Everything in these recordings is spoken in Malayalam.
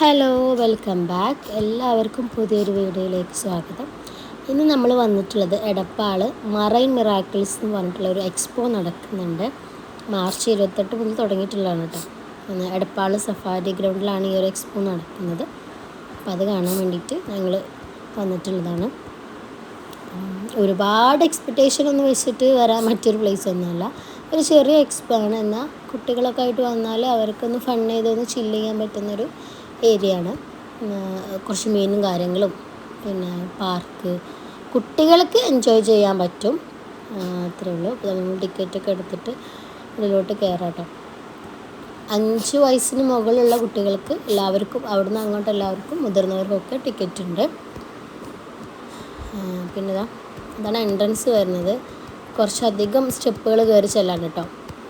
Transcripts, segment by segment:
Hello, welcome back. എല്ലാവർക്കും പുതിയൊരു വീഡിയോയിലേക്ക് സ്വാഗതം. ഇന്ന് നമ്മൾ വന്നിട്ടുള്ളത് എടപ്പാൾ മറൈൻ മിറാക്കിൾസ് എന്ന് പറഞ്ഞിട്ടുള്ള ഒരു എക്സ്പോ നടക്കുന്നുണ്ട്. മാർച്ച് 28 മുതൽ തുടങ്ങിയിട്ടുള്ളതാണ് കേട്ടോ. എടപ്പാൾ സഫാരി ഗ്രൗണ്ടിലാണ് ഈ ഒരു എക്സ്പോ നടക്കുന്നത്. അപ്പോൾ അത് കാണാൻ വേണ്ടിയിട്ട് ഞങ്ങൾ വന്നിട്ടുള്ളതാണ്. ഒരുപാട് എക്സ്പെക്റ്റേഷൻ ഒന്നും വെച്ചിട്ട് വരാൻ മറ്റൊരു പ്ലേസ് ഒന്നുമല്ല. ഒരു ചെറിയ എക്സ്പോ ആണ്. എന്നാൽ കുട്ടികളൊക്കെ ആയിട്ട് വന്നാൽ അവർക്കൊന്ന് ഫൺ ചെയ്തൊന്ന് ചില്ല് ചെയ്യാൻ പറ്റുന്നൊരു ഏരിയ ആണ്. കുറച്ച് മീനും കാര്യങ്ങളും, പിന്നെ പാർക്ക്, കുട്ടികൾക്ക് എൻജോയ് ചെയ്യാൻ പറ്റും. അത്രേ ഉള്ളൂ. അപ്പോൾ നമ്മൾ ടിക്കറ്റൊക്കെ എടുത്തിട്ട് ഇതിലോട്ട് കയറാം കേട്ടോ. 5 വയസ്സിന് മുകളിലുള്ള കുട്ടികൾക്ക് എല്ലാവർക്കും അവിടുന്ന് അങ്ങോട്ട് എല്ലാവർക്കും മുതിർന്നവർക്കൊക്കെ ടിക്കറ്റ് ഉണ്ട്. പിന്നെ ഇതാണ് എൻട്രൻസ് വരുന്നത്. കുറച്ചധികം സ്റ്റെപ്പുകൾ കയറി ചെല്ലാൻ കേട്ടോ.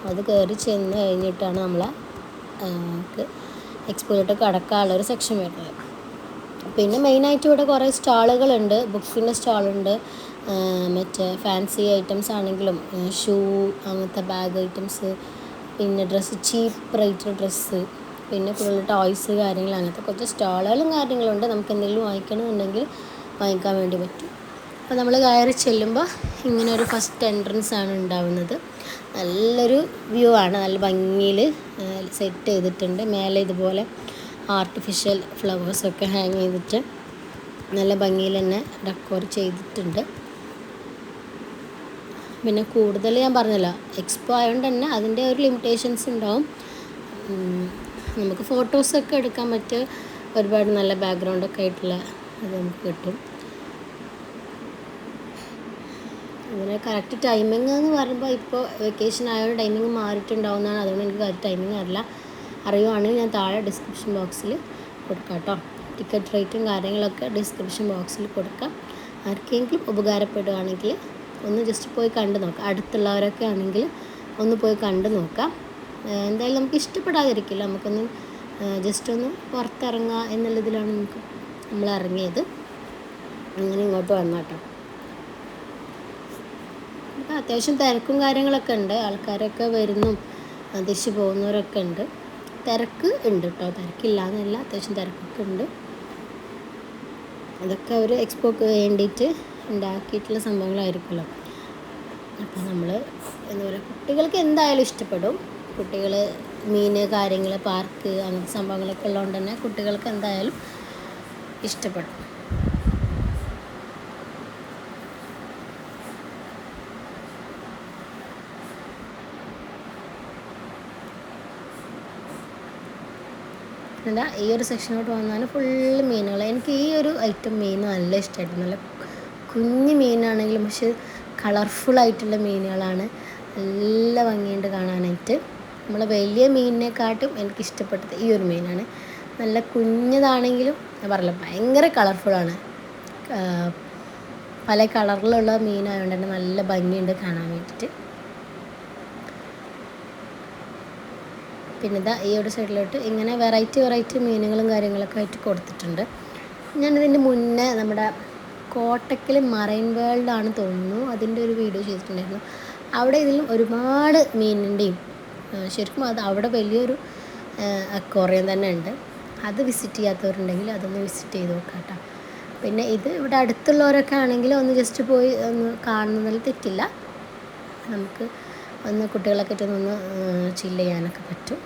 അത് കയറി ചെന്ന് കഴിഞ്ഞിട്ടാണ് നമ്മളെ എക്സ്പോയിലോട്ട് കടക്കാനുള്ളൊരു സെക്ഷൻ വരുന്നത്. പിന്നെ മെയിനായിട്ട് ഇവിടെ കുറേ സ്റ്റാളുകളുണ്ട്. ബുക്കിൻ്റെ സ്റ്റാളുണ്ട്, മറ്റേ ഫാൻസി ഐറ്റംസ് ആണെങ്കിലും ഷൂ, അങ്ങനത്തെ ബാഗ് ഐറ്റംസ്, പിന്നെ ഡ്രസ്സ്, ചീപ്പ് റേറ്റ് ഡ്രസ്സ്, പിന്നെ ഫുൾ ടോയ്സ് കാര്യങ്ങൾ, അങ്ങനത്തെ കുറച്ച് സ്റ്റാളുകളും കാര്യങ്ങളുണ്ട്. നമുക്ക് എന്തെങ്കിലും വാങ്ങിക്കണമെന്നുണ്ടെങ്കിൽ വാങ്ങിക്കാൻ വേണ്ടി പറ്റും. അപ്പോൾ നമ്മൾ കയറി ചെല്ലുമ്പോൾ ഇങ്ങനെ ഒരു ഫസ്റ്റ് എൻട്രൻസ് ആണ് ഉണ്ടാവുന്നത്. നല്ലൊരു വ്യൂ ആണ്. നല്ല ഭംഗിയിൽ സെറ്റ് ചെയ്തിട്ടുണ്ട്. മേലെ ഇതുപോലെ ആർട്ടിഫിഷ്യൽ ഫ്ലവേഴ്സൊക്കെ ഹാങ് ചെയ്തിട്ട് നല്ല ഭംഗിയിൽ തന്നെ ഡെക്കോർ ചെയ്തിട്ടുണ്ട്. പിന്നെ കൂടുതൽ ഞാൻ പറഞ്ഞല്ലോ, എക്സ്പോ ആയതുകൊണ്ട് തന്നെ അതിൻ്റെ ഒരു ലിമിറ്റേഷൻസ് ഉണ്ടാവും. നമുക്ക് ഫോട്ടോസൊക്കെ എടുക്കാൻ പറ്റിയ ഒരുപാട് നല്ല ബാക്ക്ഗ്രൗണ്ടൊക്കെ ആയിട്ടുള്ള അത് നമുക്ക് കിട്ടും. ഇതിന് കറക്റ്റ് ടൈമിംഗ് എന്ന് പറയുമ്പോൾ ഇപ്പോൾ വെക്കേഷൻ ആയതുകൊണ്ട് ടൈമിംഗ് മാറിയിട്ടുണ്ടാവുന്നതാണ്. അതുകൊണ്ട് എനിക്ക് കറക്റ്റ് ടൈമിംഗ് അറിയുവാണെങ്കിൽ ഞാൻ താഴെ ഡിസ്ക്രിപ്ഷൻ ബോക്സിൽ കൊടുക്കാം കേട്ടോ. ടിക്കറ്റ് റേറ്റും കാര്യങ്ങളൊക്കെ ഡിസ്ക്രിപ്ഷൻ ബോക്സിൽ കൊടുക്കാം. ആർക്കെങ്കിലും ഉപകാരപ്പെടുകയാണെങ്കിൽ ഒന്ന് ജസ്റ്റ് പോയി കണ്ടു നോക്കാം. അടുത്തുള്ളവരൊക്കെ ആണെങ്കിൽ ഒന്ന് പോയി കണ്ടു നോക്കാം. എന്തായാലും നമുക്ക് ഇഷ്ടപ്പെടാതിരിക്കില്ല. നമുക്കൊന്ന് ജസ്റ്റ് ഒന്ന് പുറത്തിറങ്ങുക എന്നുള്ളതിലാണ് നമ്മൾ ഇറങ്ങിയത്. അങ്ങനെ ഇങ്ങോട്ട് വന്നു കേട്ടോ. അത്യാവശ്യം തിരക്കും കാര്യങ്ങളൊക്കെ ഉണ്ട്. ആൾക്കാരൊക്കെ വരുന്നു, തിരിച്ച് പോകുന്നവരൊക്കെ ഉണ്ട്. തിരക്ക് ഉണ്ട് കേട്ടോ, തിരക്കില്ല എന്നല്ല, അത്യാവശ്യം തിരക്കൊക്കെ ഉണ്ട്. അതൊക്കെ അവർ എക്സ്പോക്ക് വേണ്ടിയിട്ട് ഉണ്ടാക്കിയിട്ടുള്ള സംഭവങ്ങളായിരിക്കുമല്ലോ. അപ്പോൾ നമ്മൾ എന്താ പറയുക, കുട്ടികൾക്ക് എന്തായാലും ഇഷ്ടപ്പെടും. കുട്ടികൾ മീൻ കാര്യങ്ങൾ, പാർക്ക്, അങ്ങനത്തെ സംഭവങ്ങളൊക്കെ ഉള്ളതുകൊണ്ട് തന്നെ കുട്ടികൾക്ക് എന്തായാലും ഇഷ്ടപ്പെടും. അല്ല, ഈ ഒരു സെക്ഷനോട്ട് വന്നാൽ ഫുള്ള് മീനുകൾ. എനിക്ക് ഈ ഒരു ഐറ്റം മീൻ നല്ല ഇഷ്ടമായിട്ട്. നല്ല കുഞ്ഞു മീനാണെങ്കിലും പക്ഷെ കളർഫുള്ളായിട്ടുള്ള മീനുകളാണ്. നല്ല ഭംഗിയുണ്ട് കാണാനായിട്ട്. നമ്മൾ വലിയ മീനിനെക്കാട്ടും എനിക്കിഷ്ടപ്പെട്ടത് ഈ ഒരു മീനാണ്. നല്ല കുഞ്ഞതാണെങ്കിലും ഞാൻ പറയില്ല, ഭയങ്കര കളർഫുള്ളാണ്. പല കളറിലുള്ള മീനായതുകൊണ്ട് തന്നെ നല്ല ഭംഗിയുണ്ട് കാണാൻ വേണ്ടിയിട്ട്. പിന്നെ ഈ ഒരു സൈഡിലോട്ട് ഇങ്ങനെ വെറൈറ്റി മീനുകളും കാര്യങ്ങളൊക്കെ ആയിട്ട് കൊടുത്തിട്ടുണ്ട്. ഞാനിതിൻ്റെ മുന്നേ നമ്മുടെ കോട്ടക്കൽ മറൈൻ വേൾഡാണ് തോന്നുന്നു, അതിൻ്റെ ഒരു വീഡിയോ ചെയ്തിട്ടുണ്ടായിരുന്നു. അവിടെ ഇതിലും ഒരുപാട് മീനിൻ്റെയും ശരിക്കും അത് അവിടെ വലിയൊരു അക്വേറിയം തന്നെ ഉണ്ട്. അത് വിസിറ്റ് ചെയ്യാത്തവരുണ്ടെങ്കിൽ അതൊന്ന് വിസിറ്റ് ചെയ്ത് നോക്കാം കേട്ടോ. പിന്നെ ഇത് ഇവിടെ അടുത്തുള്ളവരൊക്കെ ആണെങ്കിൽ ഒന്ന് ജസ്റ്റ് പോയി ഒന്ന് കാണുന്നതിൽ തെറ്റില്ല. നമുക്ക് ഒന്ന് കുട്ടികളൊക്കെ ഒന്ന് ചില്ല് ചെയ്യാനൊക്കെ പറ്റും.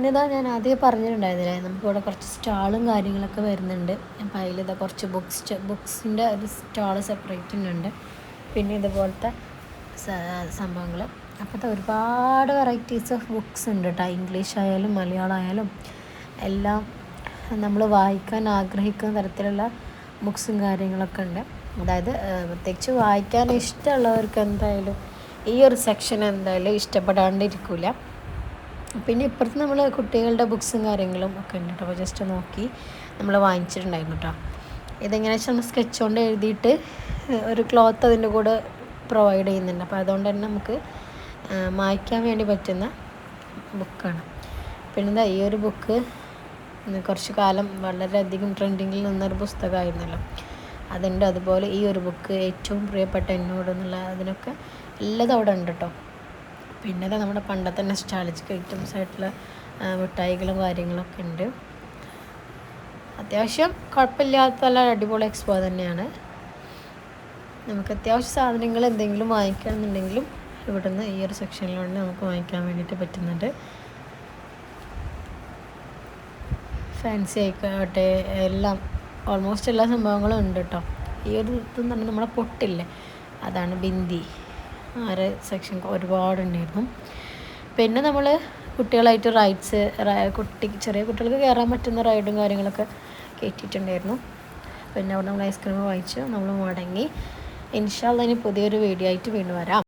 പിന്നെ ഇതാ ഞാൻ ആദ്യം പറഞ്ഞിട്ടുണ്ടായിരുന്നില്ലേ, നമുക്കിവിടെ കുറച്ച് സ്റ്റാളും കാര്യങ്ങളൊക്കെ വരുന്നുണ്ട്. അപ്പം അതിലിതാ കുറച്ച് ബുക്സിൻ്റെ ഒരു സ്റ്റാൾ സെപ്പറേറ്റ് ഉണ്ട്. പിന്നെ ഇതുപോലത്തെ സംഭവങ്ങൾ. അപ്പോൾ ഒരുപാട് വെറൈറ്റീസ് ഓഫ് ബുക്സ് ഉണ്ട് കേട്ടോ. ഇംഗ്ലീഷ് ആയാലും മലയാളം ആയാലും എല്ലാം നമ്മൾ വായിക്കാൻ ആഗ്രഹിക്കുന്ന തരത്തിലുള്ള ബുക്സും കാര്യങ്ങളൊക്കെ ഉണ്ട്. അതായത് പ്രത്യേകിച്ച് വായിക്കാൻ ഇഷ്ടമുള്ളവർക്ക് എന്തായാലും ഈ ഒരു സെക്ഷൻ എന്തായാലും ഇഷ്ടപ്പെടാണ്ടിരിക്കില്ല. പിന്നെ ഇപ്പുറത്ത് നമ്മൾ കുട്ടികളുടെ ബുക്സും കാര്യങ്ങളും ഒക്കെ ഉണ്ട് കേട്ടോ. അപ്പോൾ ജസ്റ്റ് നോക്കി നമ്മൾ വാങ്ങിച്ചിട്ടുണ്ടായിരുന്നു കേട്ടോ. ഇതെങ്ങനെയാ വെച്ചാൽ നമ്മൾ സ്കെച്ച് കൊണ്ട് എഴുതിയിട്ട് ഒരു ക്ലോത്ത് അതിൻ്റെ കൂടെ പ്രൊവൈഡ് ചെയ്യുന്നുണ്ട്. അപ്പോൾ അതുകൊണ്ട് തന്നെ നമുക്ക് മായ്ക്കാൻ വേണ്ടി പറ്റുന്ന ബുക്കാണ്. പിന്നെ ഈ ഒരു ബുക്ക് കുറച്ച് കാലം വളരെയധികം ട്രെൻഡിങ്ങിൽ നിന്നൊരു പുസ്തകമായിരുന്നല്ലോ, അതുണ്ട്. അതുപോലെ ഈ ഒരു ബുക്ക് ഏറ്റവും പ്രിയപ്പെട്ട എന്നോട് എന്നുള്ള അതിനൊക്കെ എല്ലതും അവിടെ ഉണ്ട് കേട്ടോ. പിന്നെ നമ്മുടെ പണ്ടത്തെ നൊസ്റ്റാൾജിക് ഐറ്റംസ് ആയിട്ടുള്ള മിഠായികളും കാര്യങ്ങളൊക്കെ ഉണ്ട്. അത്യാവശ്യം കുഴപ്പമില്ലാത്ത നല്ല അടിപൊളി എക്സ്പോ തന്നെയാണ്. നമുക്ക് അത്യാവശ്യം സാധനങ്ങൾ എന്തെങ്കിലും വാങ്ങിക്കണമെന്നുണ്ടെങ്കിലും ഇവിടുന്ന് ഈ ഒരു സെക്ഷനിലുണ്ട് നമുക്ക് വാങ്ങിക്കാൻ വേണ്ടിയിട്ട് പറ്റുന്നുണ്ട്. ഫാൻസി ആയിക്കോട്ടെ എല്ലാം ഓൾമോസ്റ്റ് എല്ലാ സംഭവങ്ങളും ഉണ്ട് കേട്ടോ. ഈ ഒരു ഇതെന്ന് പറഞ്ഞാൽ നമ്മളെ പൊട്ടില്ലേ, അതാണ് ബിന്ദി. ആ ഒരു സെക്ഷൻ ഒരുപാടുണ്ടായിരുന്നു. പിന്നെ നമ്മൾ കുട്ടികളായിട്ട് റൈഡ്സ്, ചെറിയ കുട്ടികൾക്ക് കയറാൻ പറ്റുന്ന റൈഡും കാര്യങ്ങളൊക്കെ കയറ്റിയിട്ടുണ്ടായിരുന്നു. പിന്നെ അവിടെ നമ്മൾ ഐസ്ക്രീം വാങ്ങിച്ചു നമ്മൾ മടങ്ങി. ഇൻഷാ അല്ലാഹ് ഇനി പുതിയൊരു വീഡിയോ ആയിട്ട് വീണ്ടും വരാം.